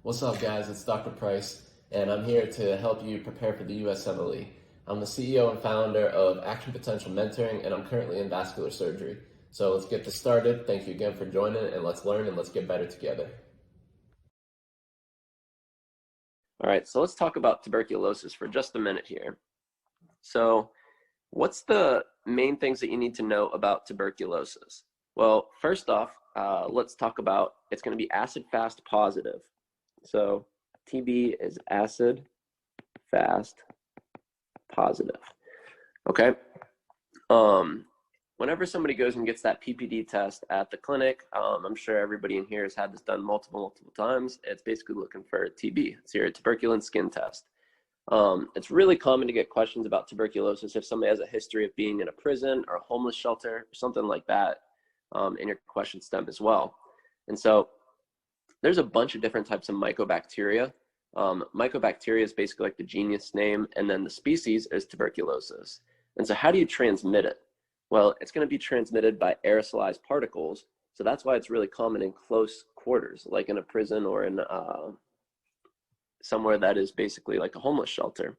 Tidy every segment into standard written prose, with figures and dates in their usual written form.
What's up, guys? It's Dr. Price, and I'm here to help you prepare for the USMLE. I'm the CEO and founder of Action Potential Mentoring, and I'm currently in vascular surgery. So let's get this started. Thank you again for joining, and let's learn and let's get better together. All right, so let's talk about tuberculosis for just a minute here. So what's the main things that you need to know about tuberculosis? Well, first off, let's talk about it's going to be acid-fast positive. So TB is acid-fast positive. Okay. Whenever somebody goes and gets that PPD test at the clinic, I'm sure everybody in here has had this done multiple times. It's basically looking for TB. It's your tuberculin skin test. It's really common to get questions about tuberculosis if somebody has a history of being in a prison or a homeless shelter or something like that in your question stem as well. And so there's a bunch of different types of mycobacteria. Mycobacteria is basically like the genus name, and then the species is tuberculosis. And so how do you transmit it? Well, it's going to be transmitted by aerosolized particles. So that's why it's really common in close quarters, like in a prison or in somewhere that is basically like a homeless shelter.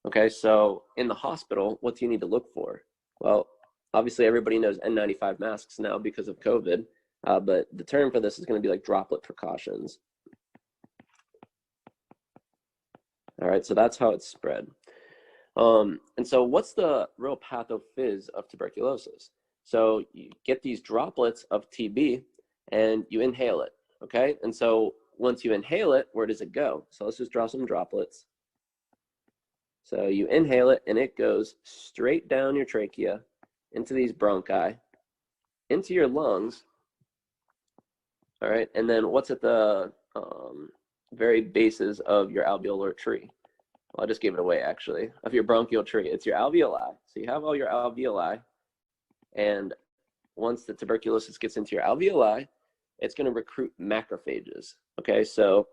Okay, so in the hospital, what do you need to look for? Well, obviously everybody knows N95 masks now because of COVID, but the term for this is going to be like droplet precautions. All right, so that's how it's spread. And so what's the real pathophys of tuberculosis? So you get these droplets of TB and you inhale it, okay? And so once you inhale it, where does it go? So let's just draw some droplets. So you inhale it and it goes straight down your trachea into these bronchi, into your lungs, all right? And then what's at the very bases of your alveolar tree? Well, I just gave it away, actually, of your bronchial tree. It's your alveoli. So you have all your alveoli, and once the tuberculosis gets into your alveoli, it's going to recruit macrophages. Okay, so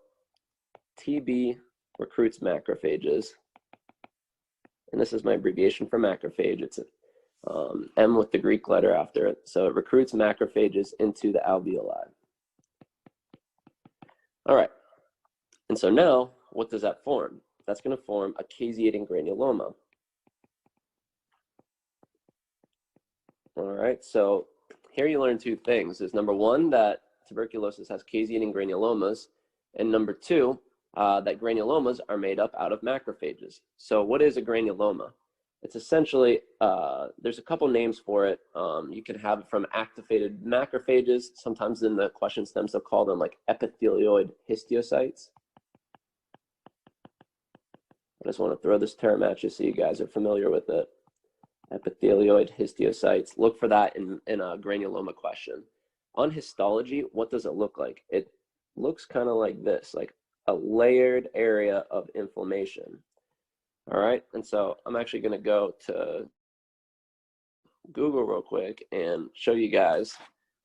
TB recruits macrophages, and this is my abbreviation for macrophage. It's M with the Greek letter after it. So it recruits macrophages into the alveoli. All right, and so now what does that form? That's going to form a caseating granuloma. All right, so here you learn two things. Is number one, that tuberculosis has caseating granulomas, and number two, that granulomas are made up out of macrophages. So what is a granuloma? It's essentially, there's a couple names for it. You can have it from activated macrophages. Sometimes in the question stems, they'll call them like epithelioid histiocytes. I just want to throw this term at you so you guys are familiar with it. Epithelioid histiocytes. Look for that in a granuloma question. On histology, what does it look like? It looks kind of like this, like a layered area of inflammation. All right, and so I'm actually going to go to Google real quick and show you guys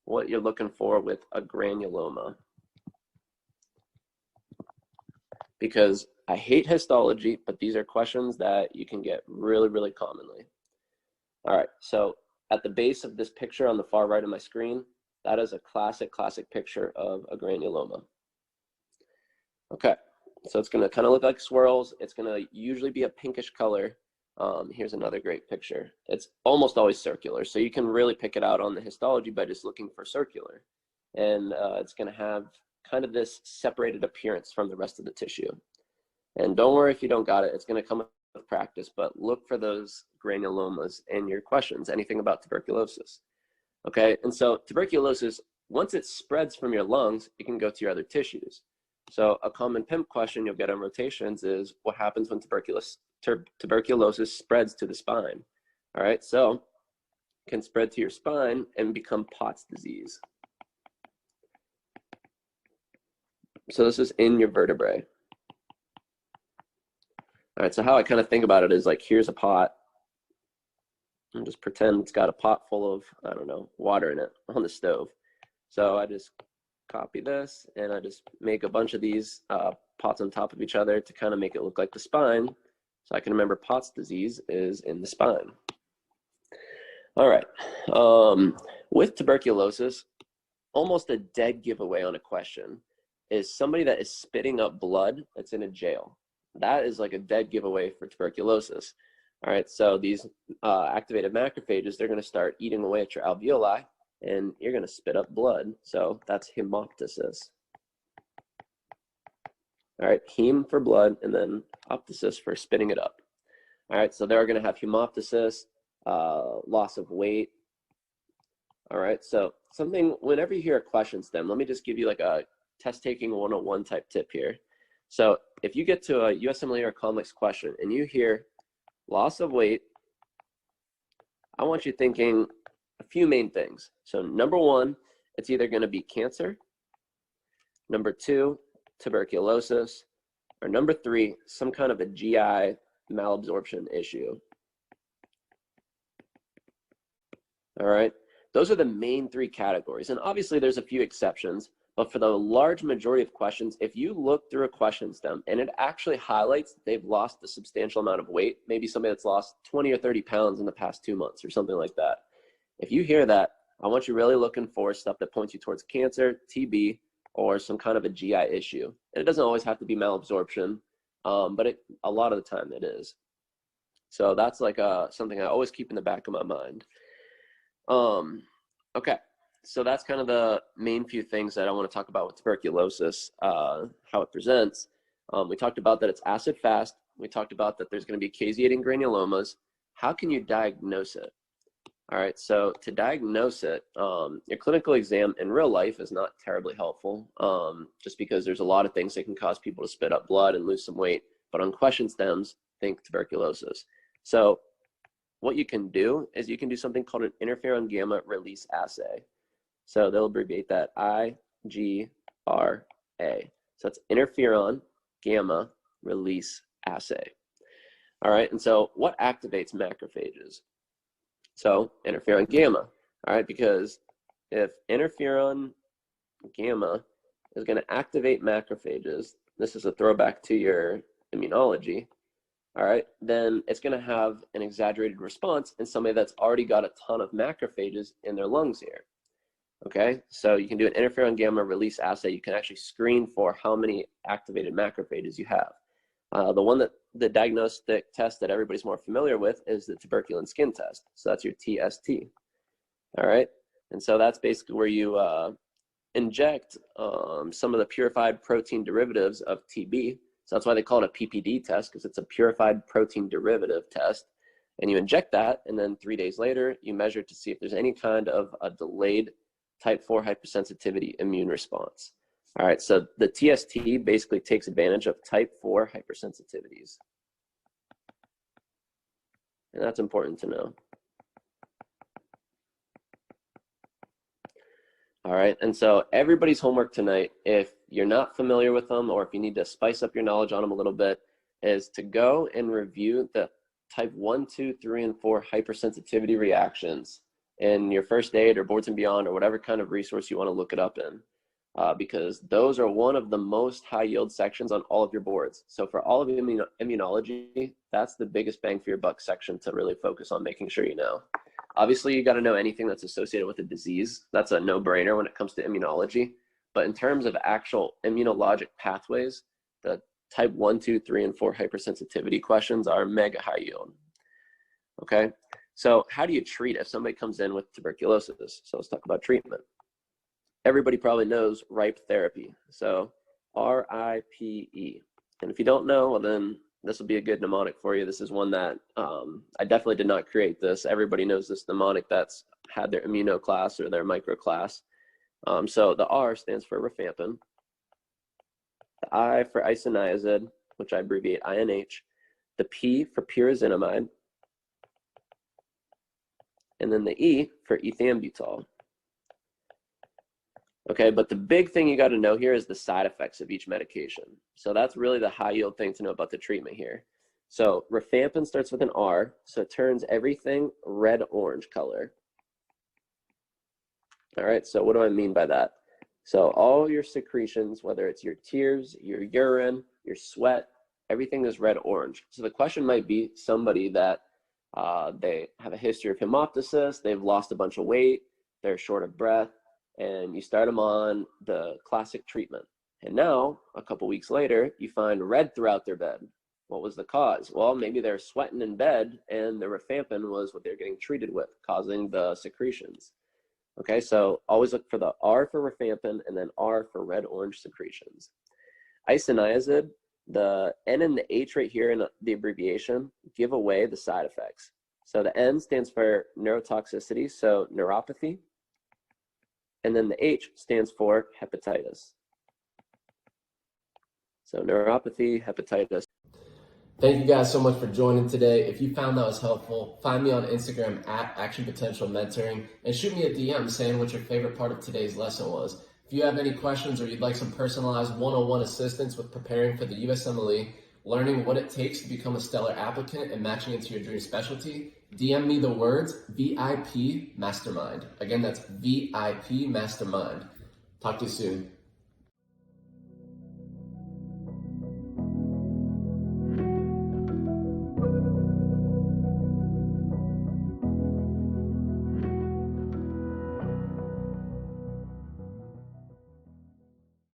what you're looking for with a granuloma. Because I hate histology, but these are questions that you can get really commonly. All right, so at the base of this picture on the far right of my screen, that is a classic picture of a granuloma. Okay, so it's gonna kind of look like swirls. It's gonna usually be a pinkish color. Here's another great picture. It's almost always circular, so you can really pick it out on the histology by just looking for circular. And it's gonna have kind of this separated appearance from the rest of the tissue. And don't worry if you don't got it, it's going to come with practice, but look for those granulomas in your questions, anything about tuberculosis. Okay, and so tuberculosis, once it spreads from your lungs, it can go to your other tissues. So a common PIMP question you'll get on rotations is, what happens when tuberculosis spreads to the spine? All right, so it can spread to your spine and become Pott's disease. So this is in your vertebrae. All right, so how I kind of think about it is like, here's a pot, and just pretend it's got a pot full of, I don't know, water in it on the stove. So I just copy this, and I just make a bunch of these pots on top of each other to kind of make it look like the spine. So I can remember Pott's disease is in the spine. All right, with tuberculosis, almost a dead giveaway on a question. is somebody that is spitting up blood that's in a jail. That is like a dead giveaway for tuberculosis. All right, so these activated macrophages, they're going to start eating away at your alveoli, and you're going to spit up blood. So that's hemoptysis. All right, heme for blood, and then optysis for spitting it up. All right, so they're going to have hemoptysis, loss of weight. All right, so something, whenever you hear a question stem, let me just give you like a test taking 101 type tip here. So if you get to a USMLE or complex question and you hear loss of weight, I want you thinking a few main things. So number one, it's either going to be cancer. Number two, tuberculosis. Or number three, some kind of a GI malabsorption issue. All right, those are the main three categories. And obviously there's a few exceptions, but for the large majority of questions, if you look through a question stem and it actually highlights that they've lost a substantial amount of weight, maybe somebody that's lost 20 or 30 pounds in the past 2 months or something like that. If you hear that, I want you really looking for stuff that points you towards cancer, TB, or some kind of a GI issue. And it doesn't always have to be malabsorption, but a lot of the time it is. So that's like something I always keep in the back of my mind. Okay, so that's kind of the main few things that I want to talk about with tuberculosis, how it presents. We talked about that it's acid fast. We talked about that there's going to be caseating granulomas. How can you diagnose it? All right, so to diagnose it, your clinical exam in real life is not terribly helpful, just because there's a lot of things that can cause people to spit up blood and lose some weight. But on question stems, think tuberculosis. So what you can do is you can do something called an interferon gamma release assay. So they'll abbreviate that IGRA. So it's interferon gamma release assay. All right, and so what activates macrophages? So interferon gamma, all right, because if interferon gamma is going to activate macrophages, this is a throwback to your immunology, all right, then it's going to have an exaggerated response in somebody that's already got a ton of macrophages in their lungs here. Okay, so you can do an interferon gamma release assay. You can actually screen for how many activated macrophages you have. The diagnostic test that everybody's more familiar with is the tuberculin skin test. So that's your TST. All right, and so that's basically where you inject some of the purified protein derivatives of TB. So that's why they call it a PPD test, because it's a purified protein derivative test. And you inject that, and then 3 days later, you measure to see if there's any kind of a delayed type 4 hypersensitivity immune response. All right, so the TST basically takes advantage of type 4 hypersensitivities. And that's important to know. All right, and so everybody's homework tonight, if you're not familiar with them or if you need to spice up your knowledge on them a little bit, is to go and review the type 1, 2, 3, and 4 hypersensitivity reactions in your first aid or boards and beyond or whatever kind of resource you want to look it up in, because those are one of the most high yield sections on all of your boards. So for all of immunology, that's the biggest bang for your buck section to really focus on making sure you know. Obviously, you got to know anything that's associated with a disease. That's a no-brainer when it comes to immunology. But in terms of actual immunologic pathways, the type 1, 2, 3, and 4 hypersensitivity questions are mega high yield. Okay, so how do you treat if somebody comes in with tuberculosis? So let's talk about treatment. Everybody probably knows RIPE therapy. So RIPE. And if you don't know, well then this will be a good mnemonic for you. This is one that I definitely did not create this. Everybody knows this mnemonic that's had their immuno class or their micro class. So the R stands for rifampin. The I for isoniazid, which I abbreviate INH. The P for pyrazinamide. And then the E for ethambutol. Okay, but the big thing you got to know here is the side effects of each medication. So that's really the high yield thing to know about the treatment here. So rifampin starts with an R, so it turns everything red-orange color. All right, so what do I mean by that? So all your secretions, whether it's your tears, your urine, your sweat, everything is red-orange. So the question might be somebody that they have a history of hemoptysis, they've lost a bunch of weight, they're short of breath, and you start them on the classic treatment. And now, a couple weeks later, you find red throughout their bed. What was the cause? Well, maybe they're sweating in bed and the rifampin was what they're getting treated with, causing the secretions. Okay, so always look for the R for rifampin and then R for red-orange secretions. Isoniazid, the N and the H right here in the abbreviation give away the side effects. So the N stands for neurotoxicity, so neuropathy. And then the H stands for hepatitis. So neuropathy, hepatitis. Thank you guys so much for joining today. If you found that was helpful, find me on Instagram at Action Potential Mentoring and shoot me a DM saying what your favorite part of today's lesson was. If you have any questions or you'd like some personalized one-on-one assistance with preparing for the USMLE, learning what it takes to become a stellar applicant and matching into your dream specialty, DM me the words VIP Mastermind. Again, that's VIP Mastermind. Talk to you soon.